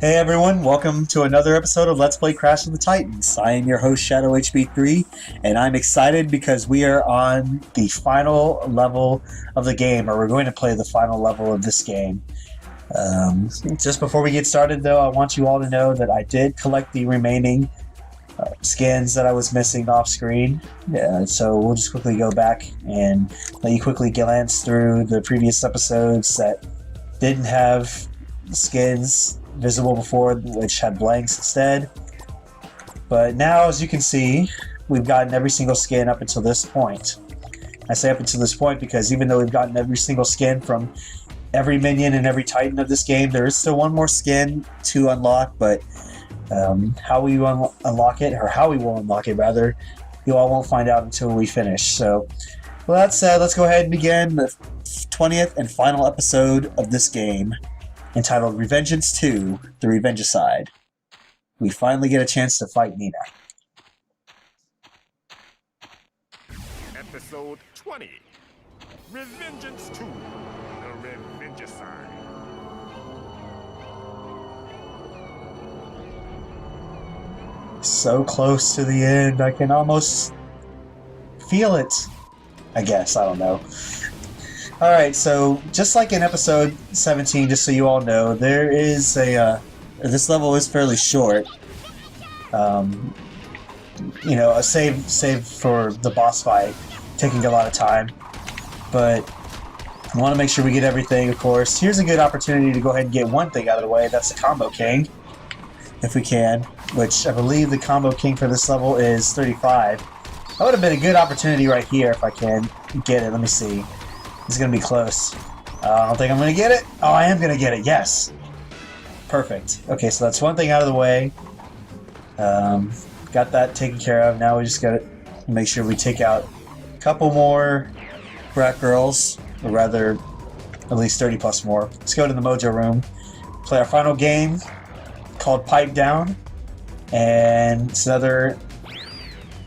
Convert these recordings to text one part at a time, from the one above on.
Hey everyone, welcome to another episode of Let's Play Crash of the Titans. I am your host Shadow HB3, and I'm excited because we are on the final level of the game, or we're going to play the final level of this game. Just before we get started though, I want you all to know that I did collect the remaining skins that I was missing off screen. So we'll just quickly go back and let you quickly glance through the previous episodes that didn't have skins visible before, which had blanks instead. But now, as you can see, we've gotten every single skin up until this point. I say up until this point because even though we've gotten every single skin from every minion and every titan of this game, there is still one more skin to unlock, but how we unlock it, or how we will unlock it rather, you all won't find out until we finish. So with that said, let's go ahead and begin the 20th and final episode of this game, entitled Revengeance 2, The Revengicide. We finally get a chance to fight Nina. Episode 20, Revengeance 2, The Revengicide. So close to the end, I can almost feel it. I guess, I don't know. Alright, so just like in episode 17, just so you all know, there is this level is fairly short. You know, a save for the boss fight, taking a lot of time. But I want to make sure we get everything, of course. Here's a good opportunity to go ahead and get one thing out of the way, that's the Combo King, if we can, which I believe the Combo King for this level is 35. That would have been a good opportunity right here if I can get it. Let me see. It's going to be close. I don't think I'm going to get it. Oh, I am going to get it. Yes. Perfect. Okay, so that's one thing out of the way. Got that taken care of. Now we just got to make sure we take out a couple more brat girls, or rather, at least 30 plus more. Let's go to the mojo room, play our final game called Pipe Down, and it's another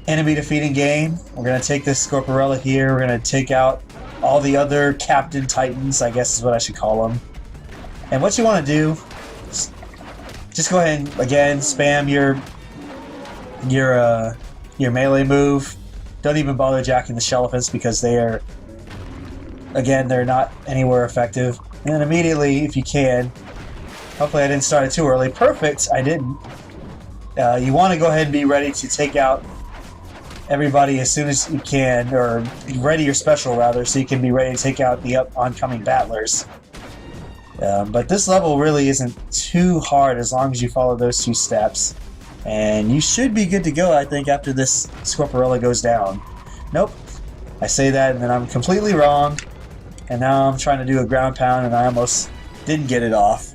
enemy defeating game. We're going to take this Scorporella here. We're going to take out all the other Captain Titans, I guess is what I should call them. And what you want to do, just go ahead and, again, spam your melee move. Don't even bother jacking the Shellifants because they are, again, they're not anywhere effective. And then immediately, if you can, hopefully I didn't start it too early. Perfect, I didn't. You want to go ahead and be ready to take out everybody as soon as you can, or ready your special rather, so you can be ready to take out the oncoming battlers. But this level really isn't too hard as long as you follow those two steps, and you should be good to go, I think, after this Scorporella goes down. Nope, I say that and then I'm completely wrong, and now I'm trying to do a ground pound and I almost didn't get it off.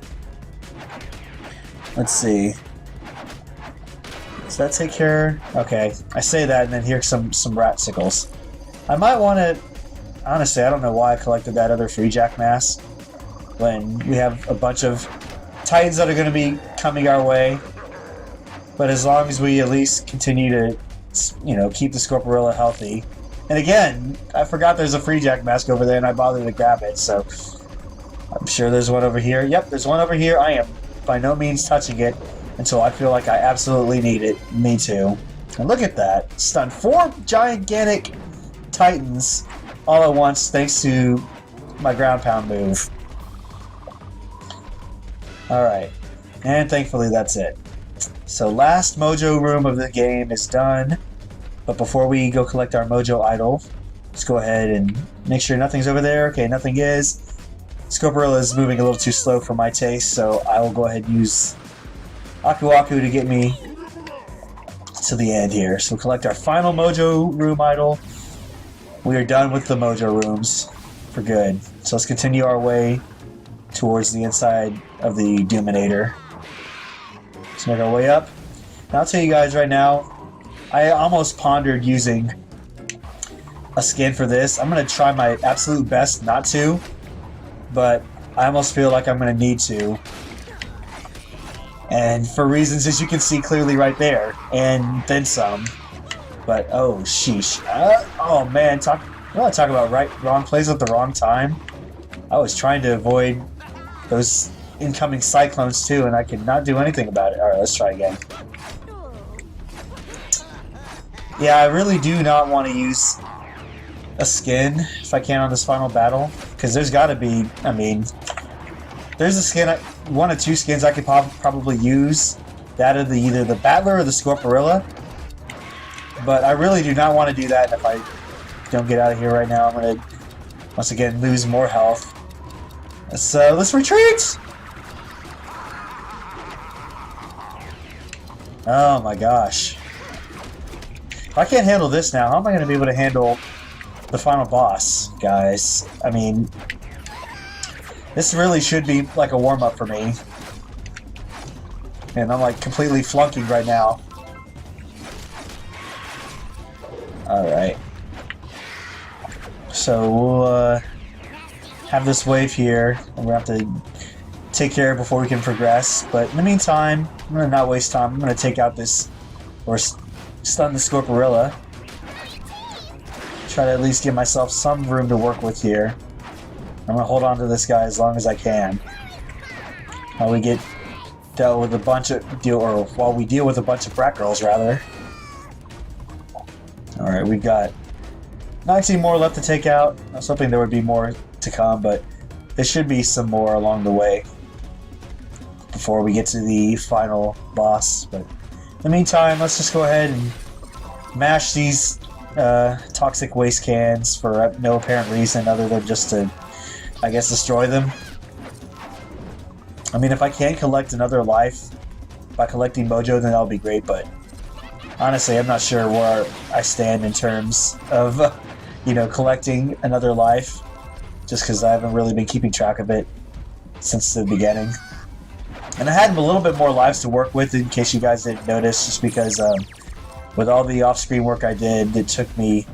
Let's see. Does that take care? Okay, I say that and then here's some rat sickles. I might want to... Honestly, I don't know why I collected that other free jack mask when we have a bunch of titans that are going to be coming our way. But as long as we at least continue to, you know, keep the Scorporella healthy. And again, I forgot there's a free jack mask over there and I bothered to grab it, so I'm sure there's one over here. Yep, there's one over here. I am by no means touching it until I feel like I absolutely need it. Me too. And look at that. Stunned 4 gigantic titans all at once thanks to my ground pound move. Alright. And thankfully that's it. So last mojo room of the game is done. But before we go collect our mojo idol, let's go ahead and make sure nothing's over there. Okay, nothing is. Scorporella is moving a little too slow for my taste, so I will go ahead and use Aku Aku to get me to the end here. So collect our final mojo room idol. We are done with the mojo rooms for good. So let's continue our way towards the inside of the Doominator. Let's make our way up. And I'll tell you guys right now, I almost pondered using a skin for this. I'm going to try my absolute best not to, but I almost feel like I'm going to need to. And for reasons as you can see clearly right there, and then some. But oh sheesh, oh man, you want to talk about wrong place at the wrong time? I was trying to avoid those incoming cyclones too, and I cannot do anything about it. Alright, let's try again. Yeah, I really do not want to use a skin if I can on this final battle, because there's got to be, I mean, there's a skin, one of two skins I could probably use, that of either the Battler or the Scorporilla, but I really do not want to do that. If I don't get out of here right now, I'm going to once again lose more health. So let's retreat! Oh my gosh. If I can't handle this now, how am I going to be able to handle the final boss, guys? I mean, this really should be like a warm-up for me. And I'm like completely flunking right now. Alright. So we'll have this wave here, and we'll have to take care of it before we can progress. But in the meantime, I'm going to not waste time. I'm going to take out this, or stun the Scorporilla. Try to at least give myself some room to work with here. I'm going to hold on to this guy as long as I can. While we get dealt with a bunch of while we deal with a bunch of brat girls, rather. Alright, we've got 19 more left to take out. I was hoping there would be more to come, but there should be some more along the way before we get to the final boss. But in the meantime, let's just go ahead and mash these toxic waste cans for no apparent reason other than just to, I guess, destroy them. I mean, if I can collect another life by collecting mojo, then that'll be great, but honestly, I'm not sure where I stand in terms of, you know, collecting another life, just because I haven't really been keeping track of it since the beginning. And I had a little bit more lives to work with, in case you guys didn't notice, just because with all the off-screen work I did, it took me,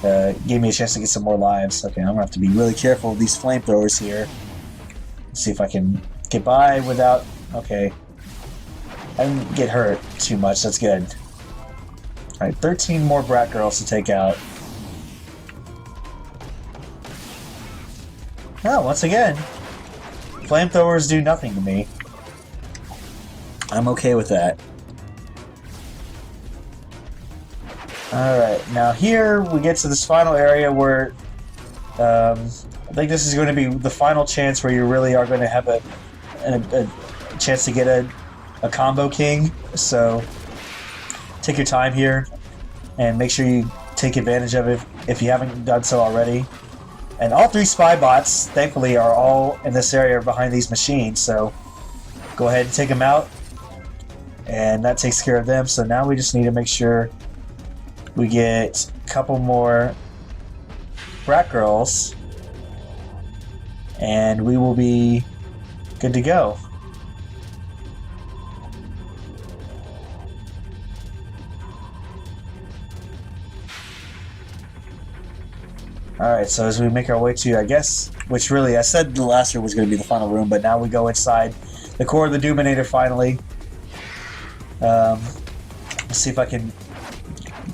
gave me a chance to get some more lives. Okay, I'm going to have to be really careful with these flamethrowers here. Let's see if I can get by without... Okay. I didn't get hurt too much, that's good. Alright, 13 more brat girls to take out. Oh, once again, flamethrowers do nothing to me. I'm okay with that. Alright, now here we get to this final area where I think this is going to be the final chance where you really are going to have a chance to get a combo king. So take your time here and make sure you take advantage of it if you haven't done so already. And all three spy bots, thankfully, are all in this area behind these machines, so go ahead and take them out, and that takes care of them. So now we just need to make sure we get a couple more brat girls, and we will be good to go. Alright, so as we make our way to, I guess, which really, I said the last room was going to be the final room, but now we go inside the core of the Doominator finally. Let's see if I can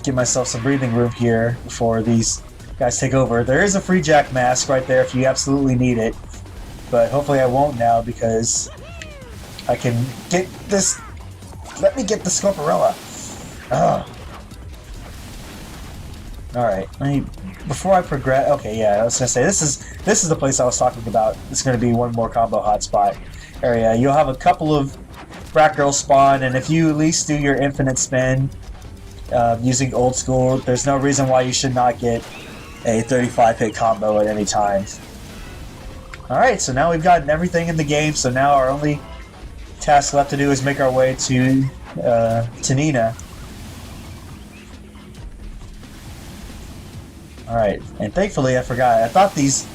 give myself some breathing room here before these guys take over. There is a free Jack mask right there if you absolutely need it, but hopefully I won't now because I can get this. Let me get the Scorporilla. Ugh. Alright, before I progress... Okay, yeah, I was going to say, this is the place I was talking about. It's going to be one more combo hotspot area. You'll have a couple of brat girls spawn, and if you at least do your infinite spin using old school, there's no reason why you should not get a 35-hit combo at any time. Alright, so now we've gotten everything in the game, so now our only task left to do is make our way to Nina. Alright, and thankfully I forgot. I thought these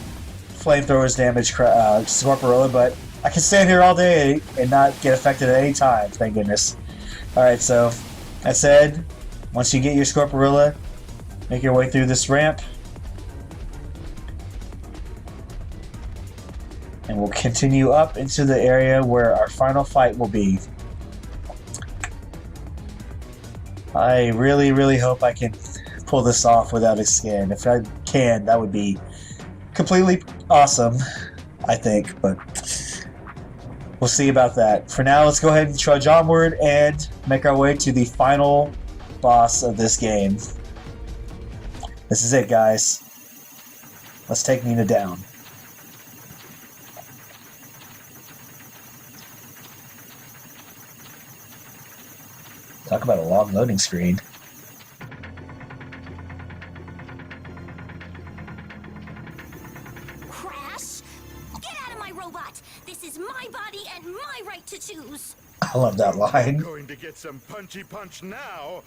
flamethrowers damage Scorporilla, but I can stand here all day and not get affected at any time, thank goodness. Alright, so that said, once you get your Scorporilla, make your way through this ramp. And we'll continue up into the area where our final fight will be. I really, really hope I can pull this off without a skin. If I can, that would be completely awesome, I think, but We'll see about that. For now, let's go ahead and trudge onward and make our way to the final boss of this game. This is it, guys. Let's take Nina down. Talk about a long loading screen. Crash! Get out of my robot! This is my body and my right to choose! I love that line. Going to get some punchy punch now.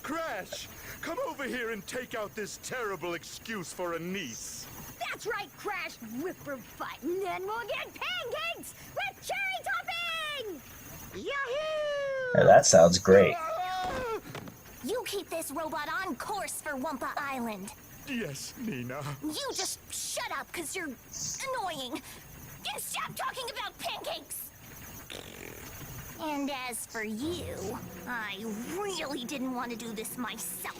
Crash, come over here and take out this terrible excuse for a niece. That's right, Crash! Ripper butt, and then we'll get pancakes with cherry topping! Yahoo! Yeah, that sounds great. You keep this robot on course for Wumpa Island. Yes, Nina. You just shut up, because you're annoying. And stop talking about pancakes! And as for you, I really didn't want to do this myself.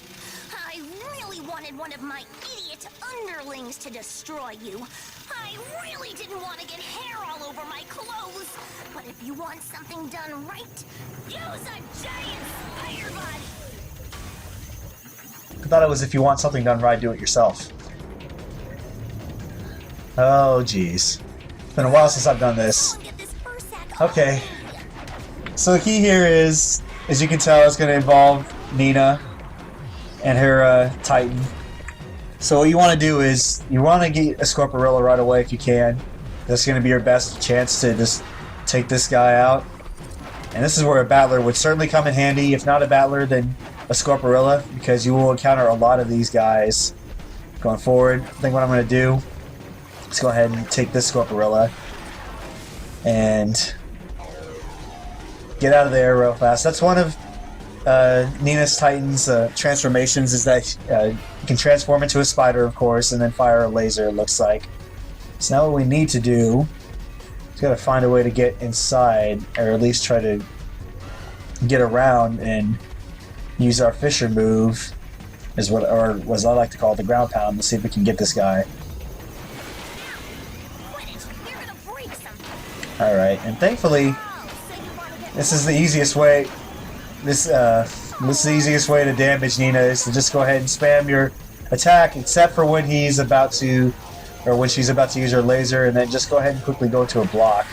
I really wanted one of my idiot underlings to destroy you. I really didn't want to get hair all over my clothes. But if you want something done right, use a giant spider body. I thought it was if you want something done right, do it yourself. Oh, jeez. It's been a while since I've done this. Okay. So the key here is, as you can tell, it's going to involve Nina and her Titan. So what you want to do is, you want to get a Scorporilla right away if you can. That's going to be your best chance to just take this guy out. And this is where a Battler would certainly come in handy. If not a Battler, then a Scorporilla, because you will encounter a lot of these guys going forward. I think what I'm going to do is go ahead and take this Scorporilla and get out of there real fast. That's one of Nina's Titan's transformations, is that you can transform into a spider, of course, and then fire a laser, it looks like. So now what we need to do is got to find a way to get inside, or at least try to get around and use our Fisher move, is what, or as I like to call it, the ground pound, to see if we can get this guy. Alright, and thankfully, this is the easiest way. This is the easiest way to damage Nina, is to just go ahead and spam your attack, except for when he's about to, or when she's about to use her laser, and then just go ahead and quickly go to a block,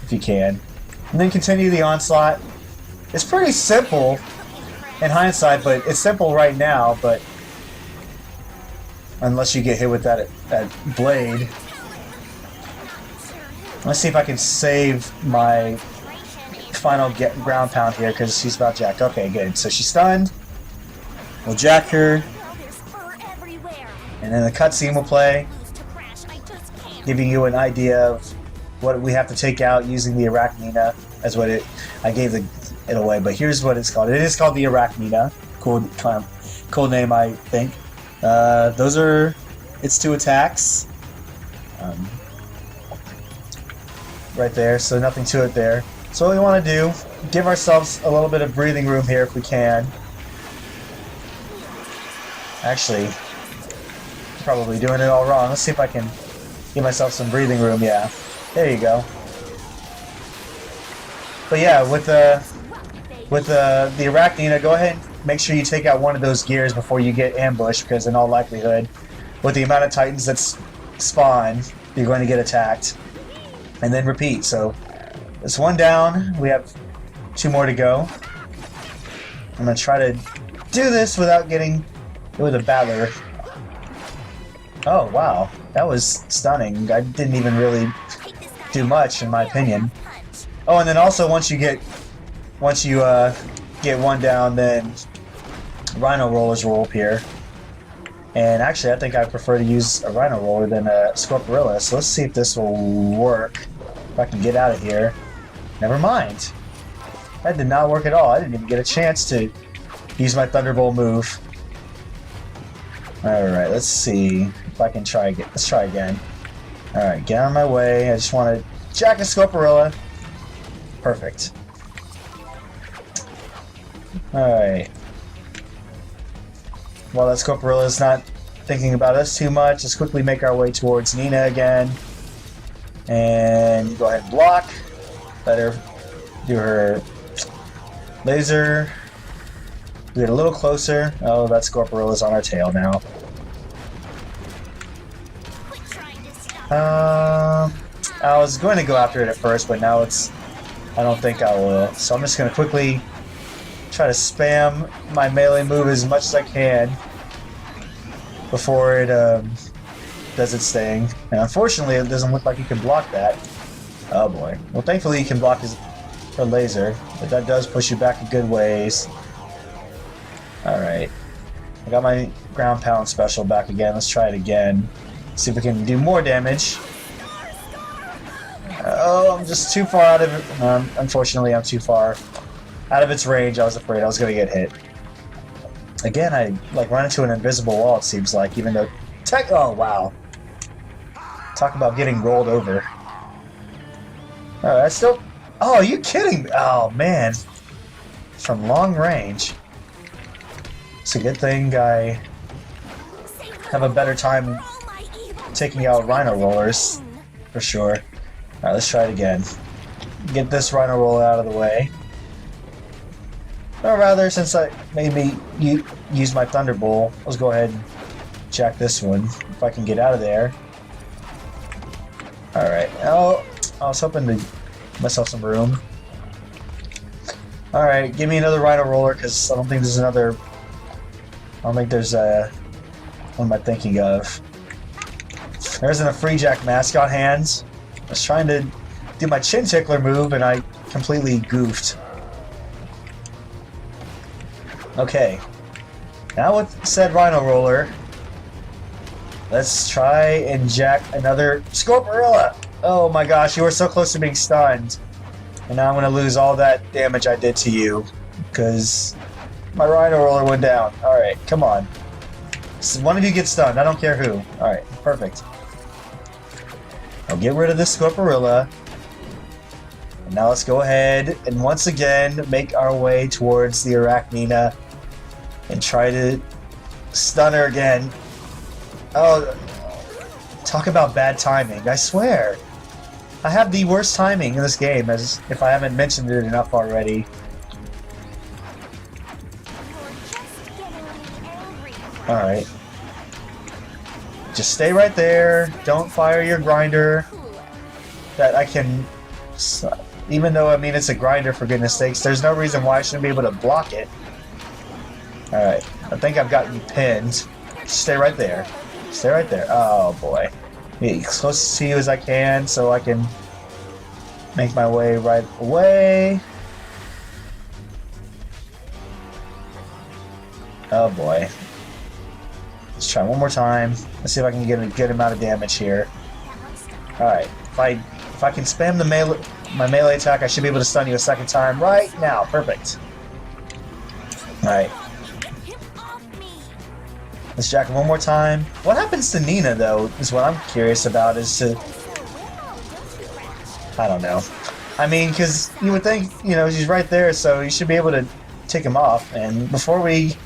if you can. And then continue the onslaught. It's pretty simple in hindsight, but it's simple right now, but unless you get hit with that blade. Let's see if I can save my final ground pound here, because she's about jacked. Okay, good. So she's stunned. We'll jack her. And then the cutscene will play, giving you an idea of what we have to take out using the Arachnina. That's what I gave it away, but here's what it's called. It is called the Arachnina. Cool name, I think. Those are its 2 attacks. Right there, so nothing to it there. So what we want to do, give ourselves a little bit of breathing room here if we can. Actually, probably doing it all wrong. Let's see if I can give myself some breathing room. Yeah, there you go. But yeah, with the Arachnina, go ahead and make sure you take out one of those gears before you get ambushed, because in all likelihood, with the amount of Titans that spawn, you're going to get attacked. And then repeat. So it's 1 down. We have 2 more to go. I'm going to try to do this without getting with a Battler. Oh, wow. That was stunning. I didn't even really do much, in my opinion. Oh, and then also once you get 1 down, then Rhino Rollers will appear. And actually, I think I prefer to use a Rhino Roller than a Scorporilla. So let's see if this will work. If I can get out of here. Never mind. That did not work at all. I didn't even get a chance to use my Thunderbolt move. Alright, let's see if I can try again. Let's try again. Alright, get out of my way. I just want to jack a Scorporilla. Perfect. Alright. While that Scorporilla is not thinking about us too much, let's quickly make our way towards Nina again. And go ahead and block. Let her do her laser. Get a little closer. Oh, that Scorporilla's on our tail now. Quit trying to stop. I was going to go after it at first, but now it's... I don't think I will. So I'm just going to quickly try to spam my melee move as much as I can before it does its thing. And unfortunately, it doesn't look like you can block that. Oh boy. Well, thankfully you can block her laser, but that does push you back a good ways. Alright. I got my ground pound special back again. Let's try it again. See if we can do more damage. Oh, I'm just too far out of it. Unfortunately, I'm too far out of its range. I was afraid I was going to get hit. Again, I like run into an invisible wall, it seems like, even though... Oh, wow. Talk about getting rolled over. Alright, I still... Oh, are you kidding me? Oh, man. From long range. It's a good thing I have a better time taking out Rhino Rollers, for sure. Alright, let's try it again. Get this Rhino Roller out of the way. Or rather, since I made me use my Thunderbolt, let's go ahead and jack this one, if I can get out of there. Alright, oh, I was hoping to give myself some room. Alright, give me another Rhino Roller, because I don't think there's another... I don't think there's what am I thinking of? There isn't a Free Jack Mascot Hands. I was trying to do my Chin Tickler move and I completely goofed. Okay. Now with said Rhino Roller, let's try and jack another Scorporilla! Oh my gosh, you were so close to being stunned. And now I'm going to lose all that damage I did to you. Because... my Rhino Roller went down. Alright, come on. So one of you gets stunned. I don't care who. Alright, perfect. I'll get rid of this Scorporilla. And now let's go ahead and once again make our way towards the Arachnina and try to stun her again. Oh, talk about bad timing. I swear. I have the worst timing in this game, as if I haven't mentioned it enough already. Alright. Just stay right there. Don't fire your grinder. That I can... Even though, I mean, it's a grinder, for goodness sakes, there's no reason why I shouldn't be able to block it. Alright. I think I've gotten pinned. Stay right there. Stay right there. Oh, boy. Get as close to you as I can so I can make my way right away. Oh, boy. Let's try one more time. Let's see if I can get a good amount of damage here. Alright, if I can spam my melee attack, I should be able to stun you a second time right now. Perfect. Alright. Let's jack him one more time. What happens to Nina, though, is what I'm curious about, is to... I don't know. I mean, because you would think, you know, she's right there, so you should be able to take him off. And before we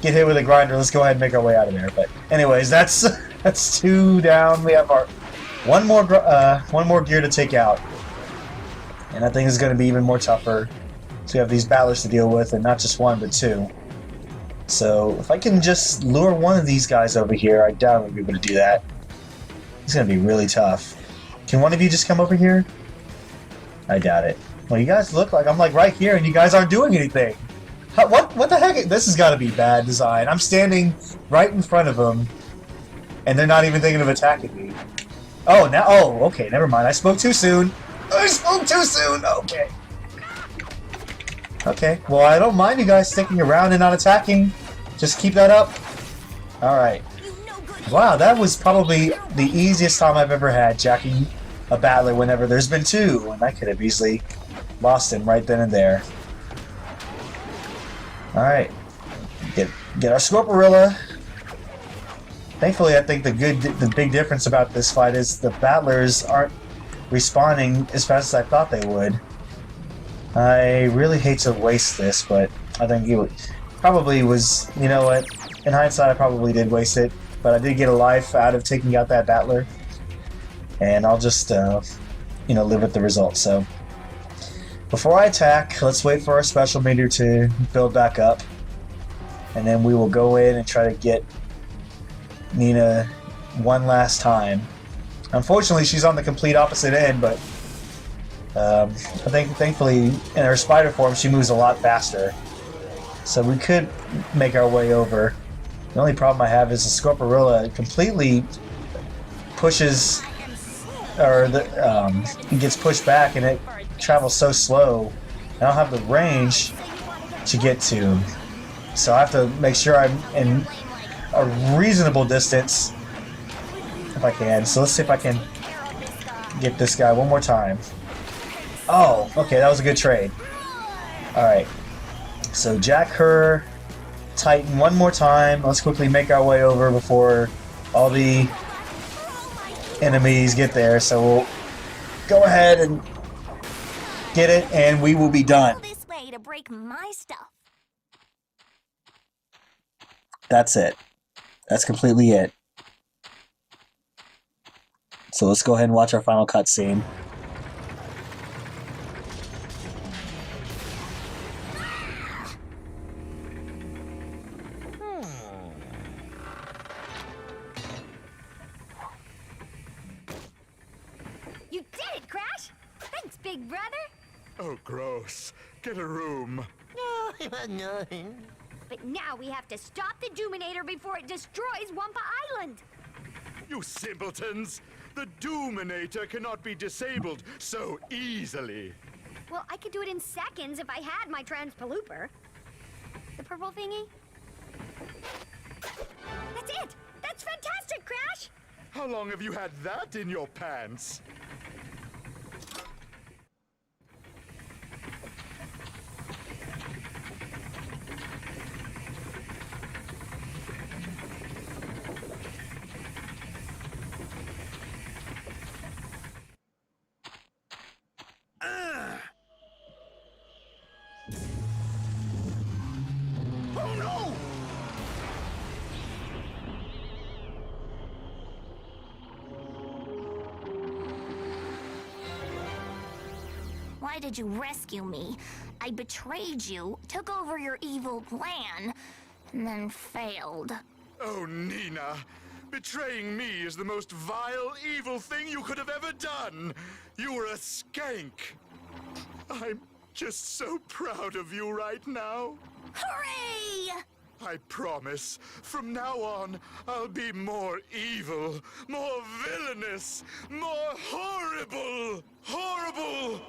get hit with a grinder, let's go ahead and make our way out of there. But anyways, that's 2 down. We have our one more gear to take out, and I think it's going to be even more tougher. So we have these battlers to deal with, and not just one but 2. So if I can just lure one of these guys over here, I doubt we'll be able to do that. It's going to be really tough. Can one of you just come over here? I doubt it. Well, you guys look like I'm like right here, and you guys aren't doing anything. What the heck? This has got to be bad design. I'm standing right in front of them, and they're not even thinking of attacking me. Oh, now... Oh, okay, never mind. I spoke too soon. I spoke too soon! Okay. Okay, well, I don't mind you guys sticking around and not attacking. Just keep that up. Alright. Wow, that was probably the easiest time I've ever had jacking a battler whenever there's been 2, and I could have easily lost him right then and there. Alright, get our Scorporilla. Thankfully, I think the big difference about this fight is the battlers aren't respawning as fast as I thought they would. I really hate to waste this, but I think it probably was, you know what, in hindsight I probably did waste it, but I did get a life out of taking out that battler, and I'll just, you know, live with the result. So Before I attack, let's wait for our special meter to build back up. And then we will go in and try to get Nina one last time. Unfortunately, she's on the complete opposite end, but I think thankfully in her spider form she moves a lot faster. So we could make our way over. The only problem I have is the Scorporilla completely pushes, or it gets pushed back and it travels so slow. I don't have the range to get to. So I have to make sure I'm in a reasonable distance if I can. So let's see if I can get this guy one more time. Oh, okay, that was a good trade. Alright. So jack her, Titan one more time. Let's quickly make our way over before all the enemies get there. So we'll go ahead and get it, and we will be done. This way to break my stuff. That's it. That's completely it. So let's go ahead and watch our final cutscene. You did it, Crash! Thanks, big brother! Oh, gross. Get a room. No. But now we have to stop the Doominator before it destroys Wumpa Island! You simpletons! The Doominator cannot be disabled so easily. Well, I could do it in seconds if I had my transpalooper. The purple thingy? That's it! That's fantastic, Crash! How long have you had that in your pants? Oh no! Why did you rescue me? I betrayed you, took over your evil plan, and then failed. Oh, Nina. Betraying me is the most vile, evil thing you could have ever done. You were a skank. I'm just so proud of you right now. Hooray! I promise, from now on, I'll be more evil, more villainous, more horrible! Horrible!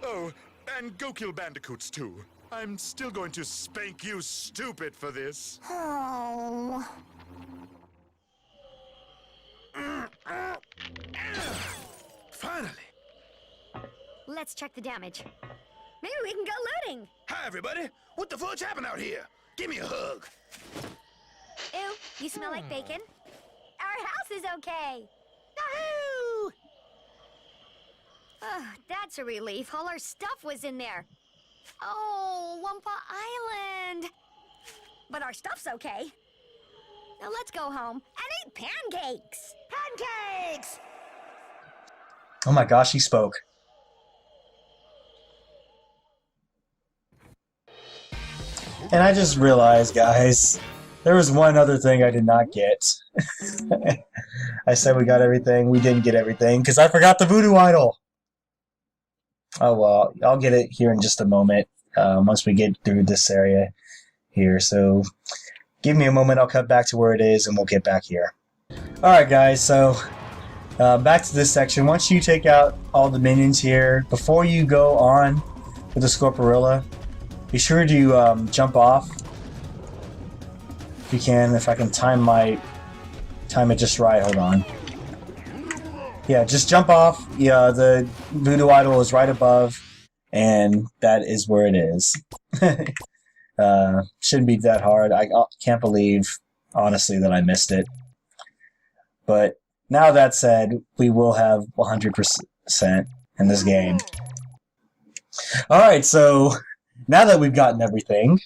Oh, and go kill bandicoots, too. I'm still going to spank you stupid for this. Oh. Finally! Let's check the damage. Maybe we can go looting! Hi, everybody! What the fudge happened out here? Give me a hug! Ew, you smell like bacon? Our house is okay! Yahoo! Oh, that's a relief. All our stuff was in there. Oh, Wumpa Island! But our stuff's okay. Now let's go home and eat pancakes! Pancakes! Oh my gosh, he spoke. And I just realized, guys, there was one other thing I did not get. I said we got everything. We didn't get everything because I forgot the voodoo idol. Oh well, I'll get it here in just a moment once we get through this area here. So give me a moment. I'll cut back to where it is and we'll get back here. Alright guys, so back to this section. Once you take out all the minions here, before you go on with the Scorporilla, be sure to jump off if you can. If I can time it just right. Hold on. Yeah, just jump off. Yeah, the voodoo idol is right above, and that is where it is. Shouldn't be that hard. I can't believe, honestly, that I missed it. But now that said, we will have 100% in this game. Alright, so now that we've gotten everything,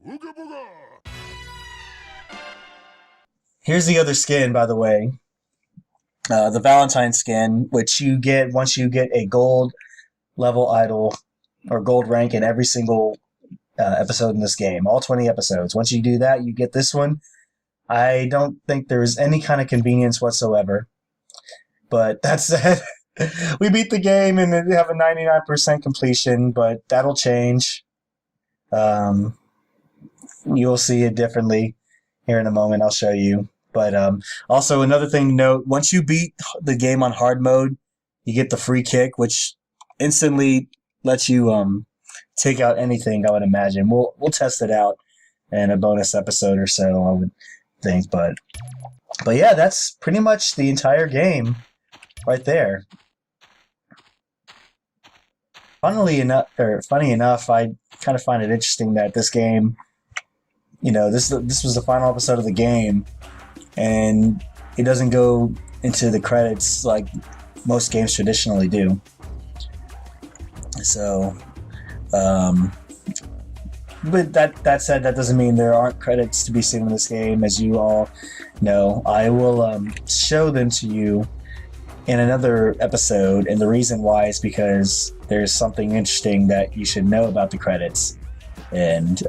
Ooga booga! here's the other skin, by the way. the Valentine skin, which you get once you get a gold level idol or gold rank in every single episode in this game, all 20 episodes. Once you do that, you get this one. I don't think there's any kind of convenience whatsoever. But that said, we beat the game and we have a 99% completion, but that'll change. You'll see it differently here in a moment. I'll show you. But also another thing to note, once you beat the game on hard mode, you get the free kick, which instantly lets you take out anything, I would imagine. We'll test it out in a bonus episode or so, I would think. But yeah, that's pretty much the entire game right there. Funny enough, I kind of find it interesting that this game, this was the final episode of the game, and it doesn't go into the credits like most games traditionally do. So, but that said, that doesn't mean there aren't credits to be seen in this game. As you all know, I will show them to you in another episode, and the reason why is because there's something interesting that you should know about the credits, and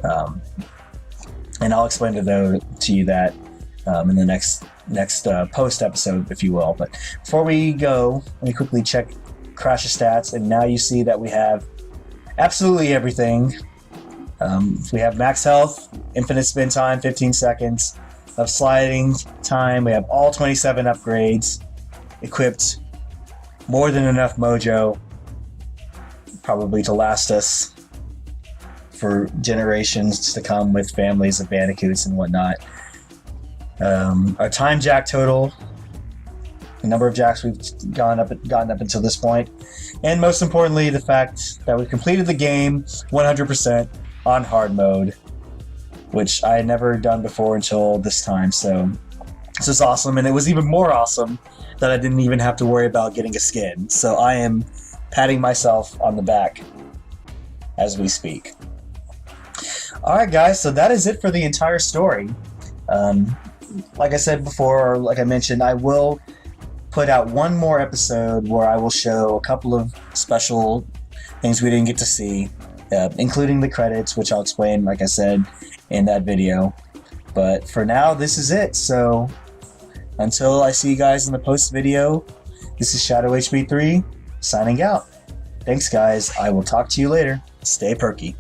I'll explain to you that in the next post episode, if you will. But before we go, let me quickly check Crash's stats, and now you see that we have absolutely everything. We have max health, infinite spin time, 15 seconds of sliding time. We have all 27 upgrades equipped, more than enough mojo, probably to last us for generations to come with families of bandicoots and whatnot. Our time jack total, the number of jacks we've gotten up until this point, and most importantly, the fact that we completed the game 100% on hard mode, which I had never done before until this time. So this is awesome, and it was even more awesome that I didn't even have to worry about getting a skin. So I am patting myself on the back as we speak. Alright guys, so that is it for the entire story. Like I said before, or like I mentioned, I will put out one more episode where I will show a couple of special things we didn't get to see, including the credits, which I'll explain, like I said, in that video. But for now, this is it. So until I see you guys in the post video, this is Shadow HB3 signing out. Thanks guys, I will talk to you later. Stay perky.